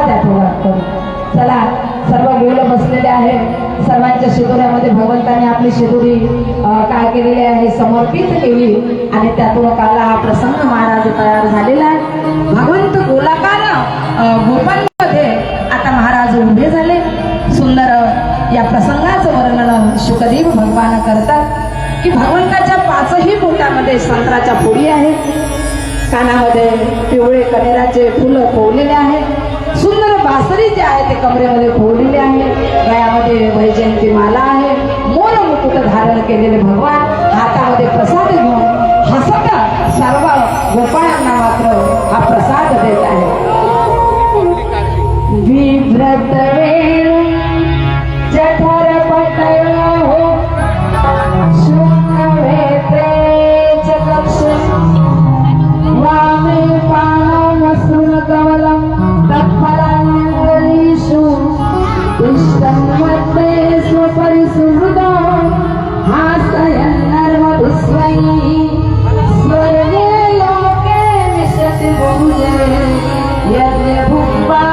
धन्यवाद आठवण करू. चला सर्व गेलं बसलेले आहे. सर्वांच्या शिदोऱ्यामध्ये भगवंताने आपली शिदोरी काय केलेली आहे समर्पित केली आणि त्यातून काला हा प्रसंग महाराज तयार झालेला आहे. भगवंत गोलाकार गोपांमध्ये आता महाराज उभे झाले. सुंदर या प्रसंगाचं वर्णन शुकदेव भगवान करतात की भगवंताच्या पाचही बोटामध्ये संत्राच्या फोडी आहेत, कानामध्ये पिवळे कनेराचे फुलं फोडलेले आहेत, सुंदर बासरी जे आहे ते कमरेमध्ये फोडलेले आहे, गळ्यामध्ये वैजयंती माला आहे, मोर मुकुट धारण केलेले भगवान हातामध्ये प्रसाद घेऊन हसत सर्व गोपाळांना मात्र हा प्रसाद देत आहे. विभ्रत वेळ जठर पटयो वामे पाणमसुन कमलं तत्फलान्यंगलीषु इष्टं मध्ये स्वपरिसुहृदो हासयन्नर्मभिस्वैः स्वर्गे लोके विशति भुजे यज्ञभुक्पालकेली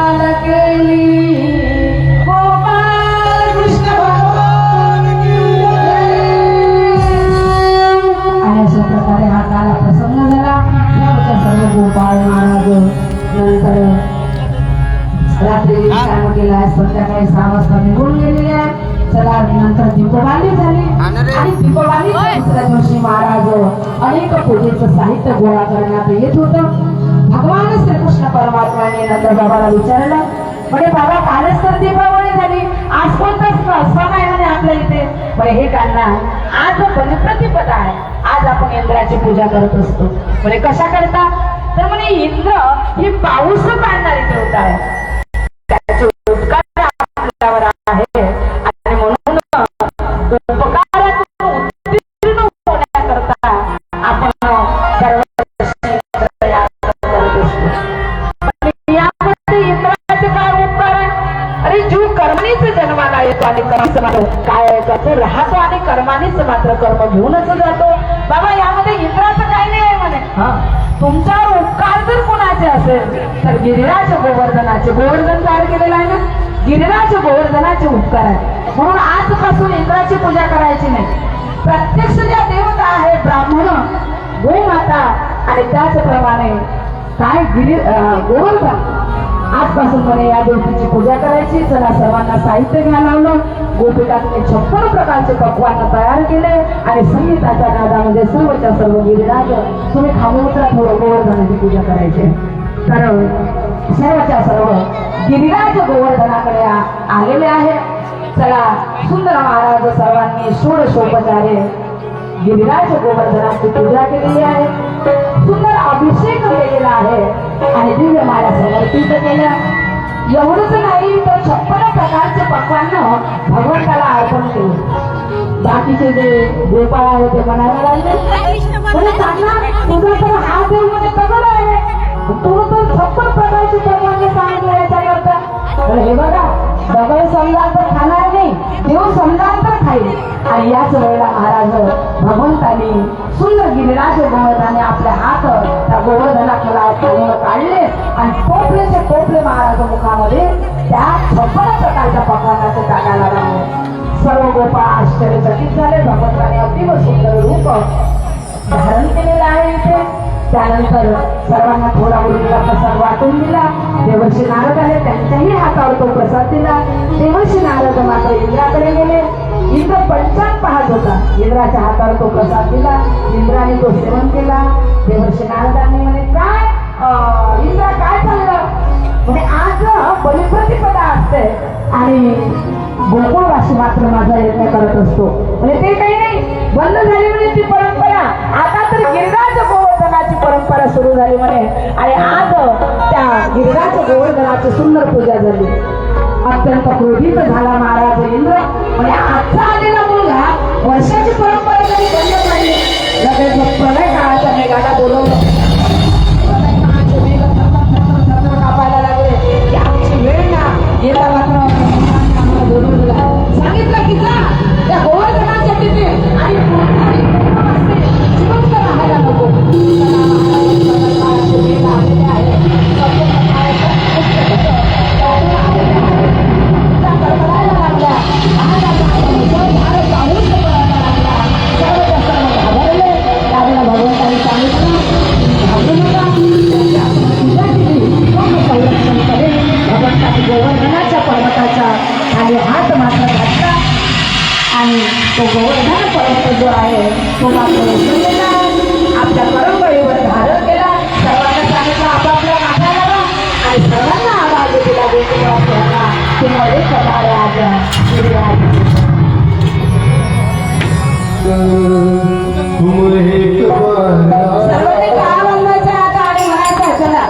गोपाल कृष्ण भगवान की जय. आणि अशा प्रकारे हा काला प्रसंग झाला. सर्व गोपाळ महाराज नंतर रात्री काम केला, संध्याकाळी 6 वाजता निघून गेलेले आहे. चला नंतर दीपवाली झाली आणि दीपवाली दुसऱ्या दिवशी महाराज अनेक पूजेचं साहित्य गोळा करण्यात येत होतं. भगवान श्रीकृष्ण परमात्म्याने नंतर बाबाला विचारलं, म्हणजे बाबा कालच तर दीपावली झाली, आज कोणता सण आहे म्हणे आपल्या इथे? म्हणजे हे काढला आज बलिप्रतिपदा आहे, आज आपण इंद्राची पूजा करत असतो. म्हणजे कशा करता तर म्हणे इंद्र ही पाऊस पाडणारी देवता आहे, त्याचे उपकार आपल्यावर आहे आणि म्हणून उपकारातून उत्तीर्ण होण्याकरता आपण दरवर्षी प्रयास करत असतो. यामध्ये इंद्राचे काय उपकार आहे? अरे जीव कर्मानीच जन्माला येतो आणि काय करतो राहतो आणि कर्मानीच मात्र कर्म घेऊनच जातो. बाबा यामध्ये इंद्राचं काही नाही आहे म्हणे. तुमच्यावर उपकार जर कोणाचे असेल तर गिरिराज गोवर्धनाचे, गोवर्धन तयार केलेला आहे ना, गिरिराज गोवर्धनाचे उपकार आहे. म्हणून आजपासून इंद्राची पूजा करायची नाही. प्रत्यक्ष ज्या देवता आहे ब्राह्मण, गोमाता आणि त्याचप्रमाणे काय गोवर्धन, आजपासून म्हणे या देवतेची पूजा करायची. चला सर्वांना साहित्य घ्यायला लावलं. गोपिकांनी 56 प्रकारचे पक्वान तयार केले आणि संगीताच्या नादामध्ये सर्वच्या सर्व गिरिराज तुम्ही खामोत्रा गोवर्धनाची पूजा करायची. तर सर्वच्या सर्व गिरिराज गोवर्धनाकडे आलेले आहे. चला सुंदर महाराज सर्वांनी षोडशोपचारे गिरिराज गोवर्धनाची पूजा केलेली आहे. सुंदर अभिषेक केलेला आहे आणि दिव्य माला समर्पित केल्या. एवढंच नाही तर 56 प्रकारचे पक्वान भगवंताला अर्पण केले. बाकीचे जे गोपाळ आहे ते म्हणायला लागले, म्हणजे सांगा तुझा तर हा देव मध्ये दगड आहे, तू तर 56 प्रकारचे पक्वान सांगितलं याच्याकरता. हे बघा दगड समजा तर खाणार नाही, देव समजा तर खाईल. आणि याच वेळेला महाराज भगवंतानी सुंदर गिरिराज गोवर्धनाने आपले हात त्या गोवर्धनाला काढले आणि टोपलेचे टोपले महाराज मुखामध्ये त्या 56 प्रकारच्या पक्वानाचे टाकायला लागले. सर्व गोपाळ आश्चर्यचकित झाले. भगवंताने अतिव सुंदर रूप धारण केलेलं आहे इथे. त्यानंतर सर्वांना थोडा उरलेला प्रसाद वाटून दिला. देवर्षी नारद आले, त्यांच्याही हातावर तो प्रसाद दिला. देवर्षी नारद मात्र इंद्राकडे गेले. इंद्र पंचांग पाहत होता. इंद्राच्या हातावर तो प्रसाद दिला. इंद्राने तो सेवन केला. देवर्षी नारदांनी म्हणे काय इंद्रा काय चाललं? म्हणजे आज बलिप्रतिपदा असते आणि गोकुळवासी मात्र माझा यज्ञ करत असतो. म्हणजे ते काही नाही, बंद झाली म्हणे ती परंपरा. आता तर गिरिराज गोवर्धनाची परंपरा सुरू झाली म्हणे आणि आज त्या गिरिराज गोवर्धनाची सुंदर पूजा झाली. अत्यंत क्रोधित झाला महाराज इंद्र. म्हणजे आजचा आलेला मुलगा वर्षाची परंपरा तरी बंद झाली. लगेच प्रलय काळाच्या मेघाला बोलवलं. कापायला लागले की आमची वेळ ना गेला. मात्र सांगितलं की जा त्या गोवर्धनाच्या तिथे आणि जिवंत राहायला नको. तो गोवर्धन पर्वत जो आहे तो मात्र उचललेला आपल्या परंपरेवर धारण केला. सर्वांना सांगितलं आपापल्या माथ्याला आणि सर्वांना आवाज दिला गोकुळवासियांना की मध्ये करणारे आज्ञा सर्वांनी काय म्हणवायचं आता आणि म्हणायचं चला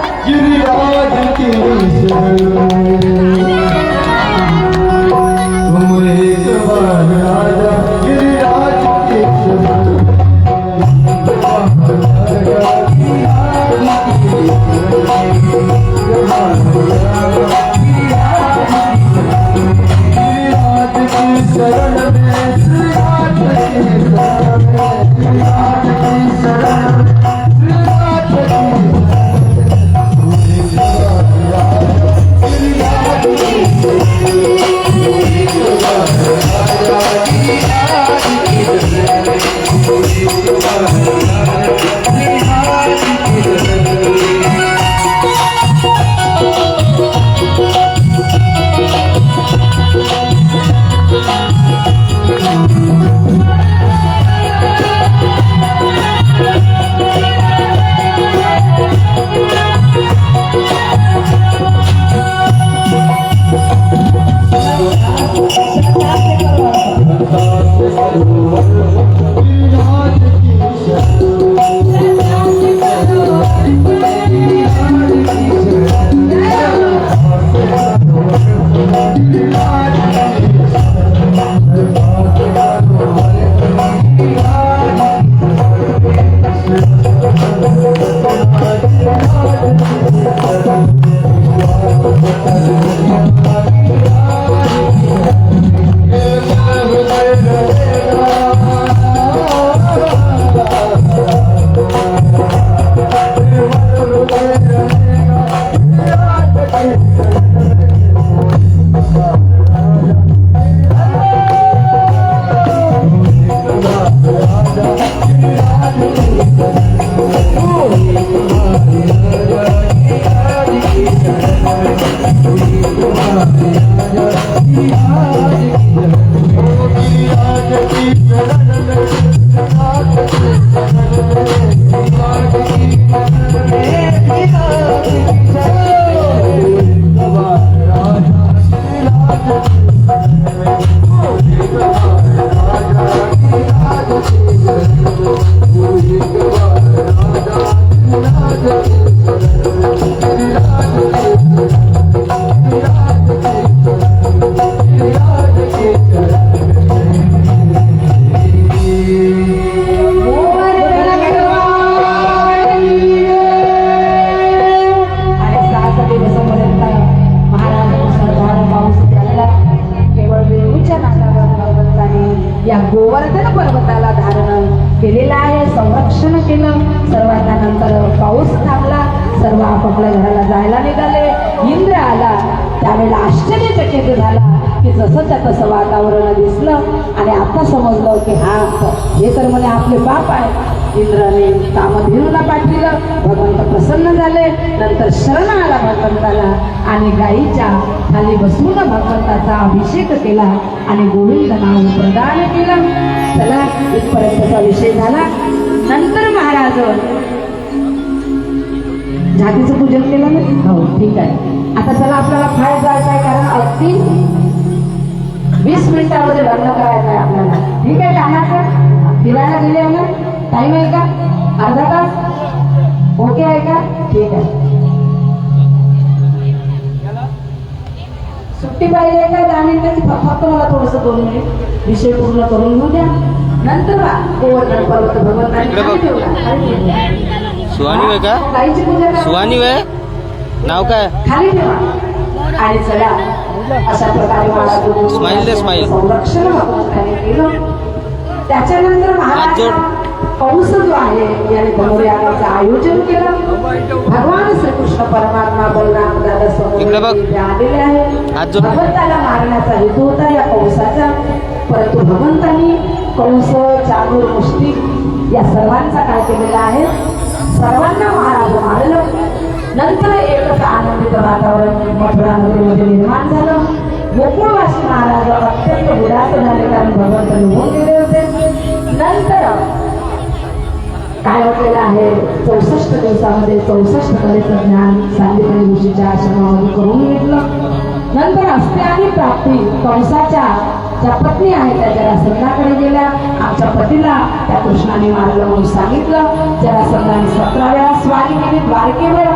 या गोवर्धन पर्वताला धारण केलेलं आहे, संरक्षण केलं. सर्वांना नंतर पाऊस थांबला, सर्व आपापल्या घराला जायला निघाले. इंद्र आला त्यावेळेला आश्चर्यचकित झाला की जसं त्या तसं वातावरण दिसलं आणि आता समजलं की हा हे तर म्हणे आपले बाप आहे. इंद्राने कामधेनूला पाठविलं, भगवंत प्रसन्न झाले. नंतर शरण आला भगवंताला आणि गाईच्या खाली बसून भगवंताचा अभिषेक केला आणि गोविंद नाव प्रदान केलं. चला इथपर्यंतचा विषय झाला. नंतर महाराज जातीचं पूजन केलं ना, हो ठीक आहे. आता चला आपल्याला बाहेर जायचं आहे, कारण अगदी 20 मिनिटामध्ये लग्न करायचं आहे आपल्याला. ठीक आहे का? फिरायला गेले ना, टाइम आहे का? अर्धा तास ओके आहे का? ठीक आहे. सुट्टी पाहिजे का? 10 मिनिटाची फक्त मला थोडंसं 2 मिनिट विषय पूर्ण करून घेऊ द्या. नंतर गोवर्धन पर्वत भगवंतांनी खाली ठेवला. सुहानी वे का? गाईची पूजा करा. सुहानी वे नाव काय? खाली ठेवा आणि चला अशा प्रकारे महाराज स्माईल दे, स्माईल. संरक्षण भगवंतांनी केलं. त्याच्यानंतर महाराज कंस जो आहे याने धनुर्यागाचं आयोजन केलं. भगवान श्रीकृष्ण परमात्मा बलराम दादा समोर आलेले आहे. भगवंताला मारण्याचा हेतू होता या कंसाचा, परंतु भगवंतांनी कंस, चाणूर, मुष्टिक या सर्वांचा काय केलेला आहे, सर्वांना महाराज मारलं. नंतर एकच आनंदित वातावरण मथुरा नगरीमध्ये निर्माण झालं. गोकुळवासी महाराज अत्यंत उदास झाले, कारण भगवंत निघून गेले होते. नंतर काय म्हटलेलं आहे, 64 दिवसामध्ये 64 कलेचं ज्ञान सांदीपनी ऋषीच्या आश्रमामध्ये करून घेतलं. नंतर असते आणि प्राप्ती कंसाच्या ज्या पत्नी आहेत त्या जरासंधाकडे गेल्या. आमच्या पतीला त्या कृष्णाने मारलं म्हणून सांगितलं. जरासंधाने 17 वेळा स्वारी केली द्वारकेवर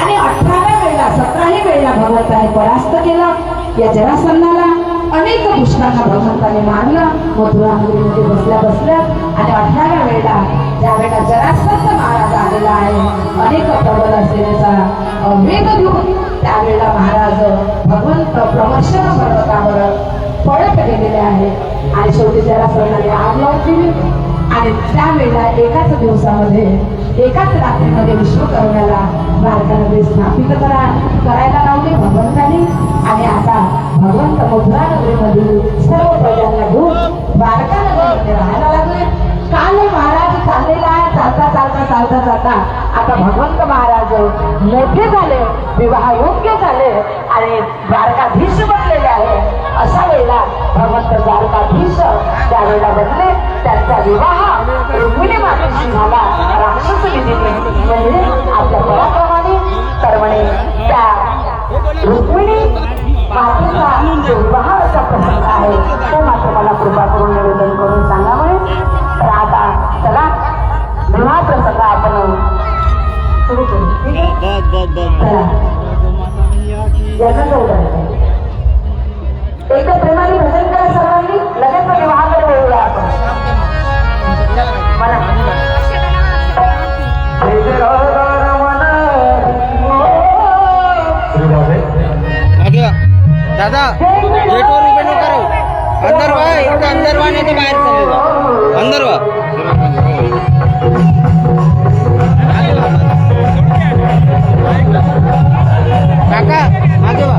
आणि 18व्या वेळेला 17ही वेळेला भगवंताने परास्त केलं. या जरासंधाला अनेक दुष्टांना भगवंताने मारलं मथुरामध्ये बसल्या बसल्या. आणि 18व्या वेळेला ज्या वेळेला जरासंध महाराज आलेला आहे, अनेक प्रबल असलेल्याचा वेद घेऊन त्यावेळेला महाराज भगवंत प्रमर्शन पर्वतावर पळत गेलेले आहे. आणि शेवटी जरासंधाने आग लावून दिली. आणि त्यावेळेला एकाच दिवसामध्ये एकाच रात्रीमध्ये विश्वकर्म्याला द्वारकानगरी स्थापित करायला लावली भगवंताने. आणि आता भगवंत मथुरा नगरीमधील सर्व प्रजांना घेऊन द्वारकानगरीमध्ये राहायला लागले. काल महाराज चाललेला आहे, चालता चालता चालता चालता आता भगवंत महाराज मोठे झाले, विवाह योग्य झाले आणि द्वारकाधीश बनलेले आहे. अशा वेळेला भगवंत द्वारकाधीश त्यावेळेला बनले. त्यांचा विवाह रुक्मिणी मातेशी झाला राक्षस विधीने, म्हणजे आपल्या पराक्रमाने. तर म्हणे त्या रुक्मिणी मातेचा जो विवाहाचा प्रसंग आहे तो मात्र मला कृपा करून निवेदन करून सांगा म्हणे. तर आता चला विवाह प्रसंग आपण सुरू करू. ठीक आहे, चला याचं उदाहरण एकदा प्रेमाने भजन करा सर्वांनी, लगेच विवाहाकडे वळूया आपण. मला दादा गेटवर उभे नको करू, अंदर वा, इकडे अंदर वा, नाही तर बाहेर चालले जा, अंदर वा. काका मागे वा.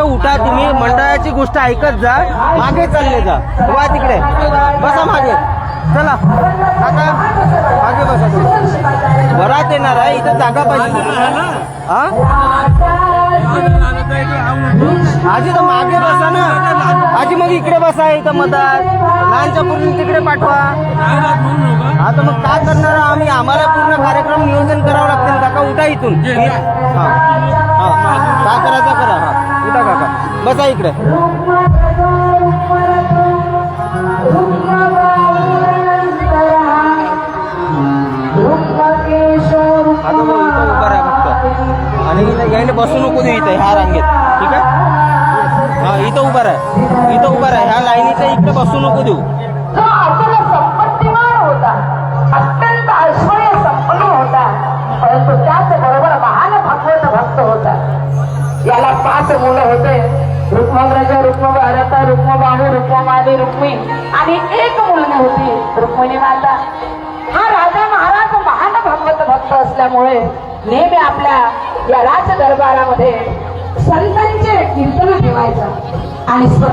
काका उठा, तुम्ही मंडळाची गोष्ट ऐकत जा, मागे चालले जा, वा तिकडे बसा मागे, चला काका मागे बसा तुम्ही. बरात येणार आहे, इथं जागा पाहिजे. हा आजी तर मागे बसा ना आजी, मग इकडे बसा, इथं मधात लहानच्या पूर्ण तिकडे पाठवा. आता मग काय करणार आम्ही, आम्हाला पूर्ण कार्यक्रम नियोजन करावं लागतील. काका उठा इथून. हा हा काय करायचं करा. हा उठा काका, बसा इकडे. आता भाऊ इथं उभा राहा फक्त, आणि इथं यायला बसू नको देऊ इथं ह्या रांगेत, ठीक आहे. हा इथं उभा राहा, इथं उभा राहा, ह्या लाईनीच्या इकडे बसू नको देऊ. जो अतुल संपत्तीमान होता, अत्यंत ऐश्वर्य संपन्न होता, परंतु त्याचबरोबर महान भगवत भक्त होता. याला 5 मुलं होते, रुक्मव्रज, रुक्मभारत, रुक्मबाहू, रुक्ममाली, रुक्मी, आणि 1 मुलगी होती रुक्मिणी माता. हा राजा महाराज महान भगवत भक्त असल्यामुळे नेहमी आपल्या या राज दरबारामध्ये संतांचे कीर्तन ठेवायचा आणि